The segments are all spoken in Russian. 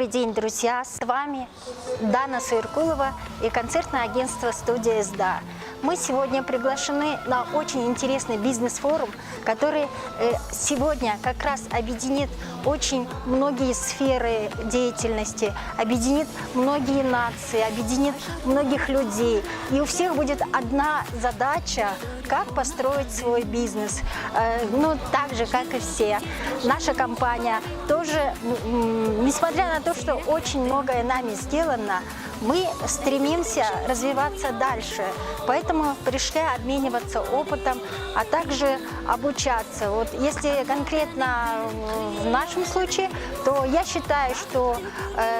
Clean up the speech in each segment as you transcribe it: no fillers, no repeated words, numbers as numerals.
Добрый день, друзья! С вами Дана Суеркулова и концертное агентство «Студия СДА». Мы сегодня приглашены на очень интересный бизнес-форум, который сегодня как раз объединит очень многие сферы деятельности, объединит многие нации, объединит многих людей. И у всех будет одна задача – как построить свой бизнес. Ну, так же, как и все. Наша компания тоже, несмотря на то, что очень многое нами сделано, мы стремимся развиваться дальше. Поэтому пришли обмениваться опытом, а также обучаться. Вот если конкретно в нашем случае, то я считаю, что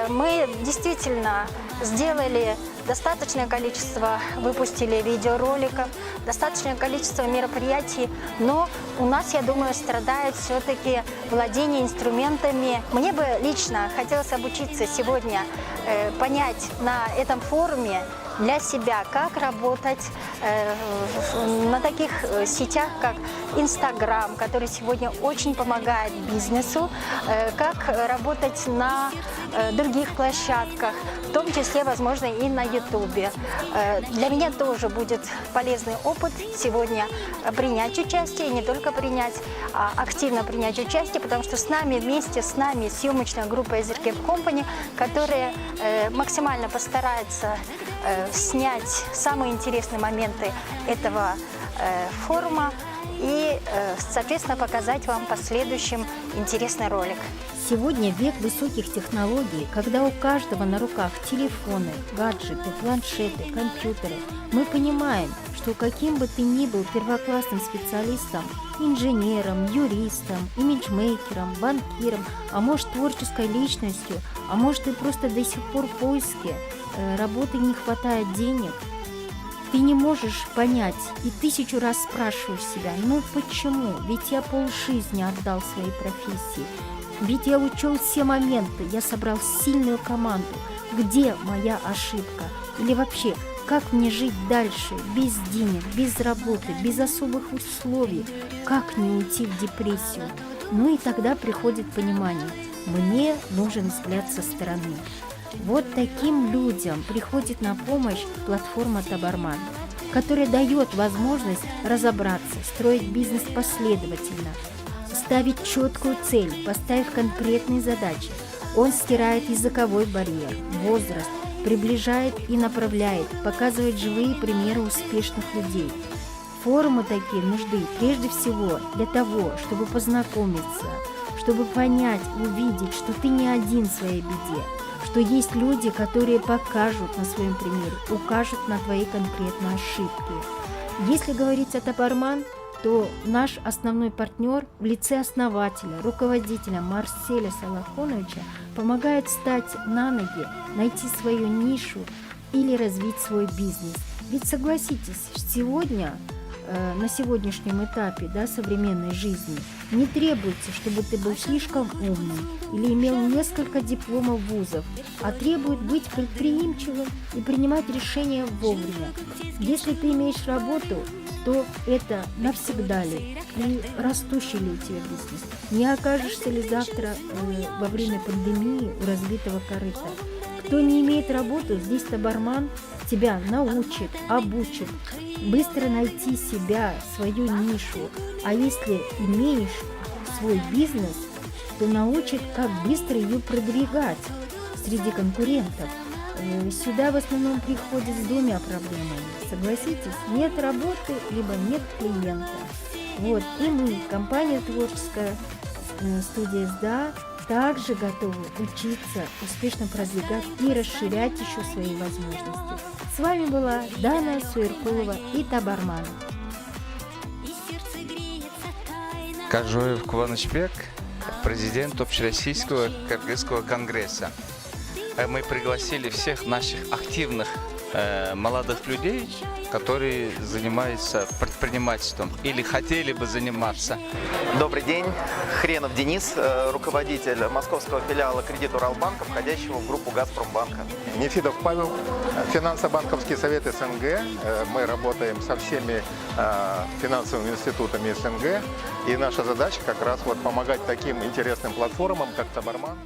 мы действительно сделали достаточное количество, выпустили видеороликов, достаточное количество мероприятий, но у нас, я думаю, страдает все-таки владение инструментами. Мне бы лично хотелось обучиться сегодня, понять на этом форуме для себя, как работать на таких сетях, как Инстаграм, который сегодня очень помогает бизнесу, как работать на других площадках, в том числе, возможно, и на Ютубе. Для меня тоже будет полезный опыт сегодня принять участие, и не только принять, а активно принять участие, потому что с нами, вместе с нами съемочная группа Ezercap Company, которая максимально постарается снять самые интересные моменты этого форума и, соответственно, показать вам в последующем интересный ролик. Сегодня век высоких технологий, когда у каждого на руках телефоны, гаджеты, планшеты, компьютеры. Мы понимаем, что каким бы ты ни был первоклассным специалистом, инженером, юристом, имиджмейкером, банкиром, а может творческой личностью, а может и просто до сих пор в поиске работы не хватает денег, ты не можешь понять и 1000 раз спрашиваешь себя, ну почему? Ведь я полжизни отдал своей профессии. Ведь я учел все моменты, я собрал сильную команду. Где моя ошибка? Или вообще, как мне жить дальше, без денег, без работы, без особых условий? Как не уйти в депрессию? Ну и тогда приходит понимание, мне нужен взгляд со стороны. Вот таким людям приходит на помощь платформа Табарман, которая дает возможность разобраться, строить бизнес последовательно, ставить четкую цель, поставив конкретные задачи. Он стирает языковой барьер, возраст, приближает и направляет, показывает живые примеры успешных людей. Форумы такие нужны прежде всего для того, чтобы познакомиться, чтобы понять, увидеть, что ты не один в своей беде, что есть люди, которые покажут на своем примере, укажут на твои конкретные ошибки. Если говорить о Табарман, то наш основной партнер в лице основателя, руководителя Марселя Салахоновича помогает встать на ноги, найти свою нишу или развить свой бизнес. Ведь согласитесь, сегодня, на сегодняшнем этапе современной жизни не требуется, чтобы ты был слишком умным или имел несколько дипломов вузов, а требует быть предприимчивым и принимать решения вовремя. Если ты имеешь работу, то это навсегда ли и растущий ли у тебя бизнес? Не окажешься ли завтра во время пандемии у разбитого корыта? Кто не имеет работу, здесь Табарман тебя научит, обучит, быстро найти себя, свою нишу. А если имеешь свой бизнес, то научит, как быстро ее продвигать среди конкурентов. Сюда в основном приходят с двумя проблемами. Согласитесь, нет работы, либо нет клиента. Вот, и мы, компания творческая студия СДА, также готовы учиться, успешно продвигать и расширять еще свои возможности. С вами была Дана Суеркулова и Табарман. Кажоев Кубанычбек, президент Общероссийского Кыргызского конгресса. Мы пригласили всех наших активных молодых людей, которые занимаются предпринимательством или хотели бы заниматься. Добрый день. Хренов Денис, руководитель московского филиала «Кредит Уралбанка», входящего в группу «Газпромбанка». Нефидов Павел, финансово-банковский совет СНГ. Мы работаем со всеми финансовыми институтами СНГ. И наша задача как раз помогать таким интересным платформам, как Табарман.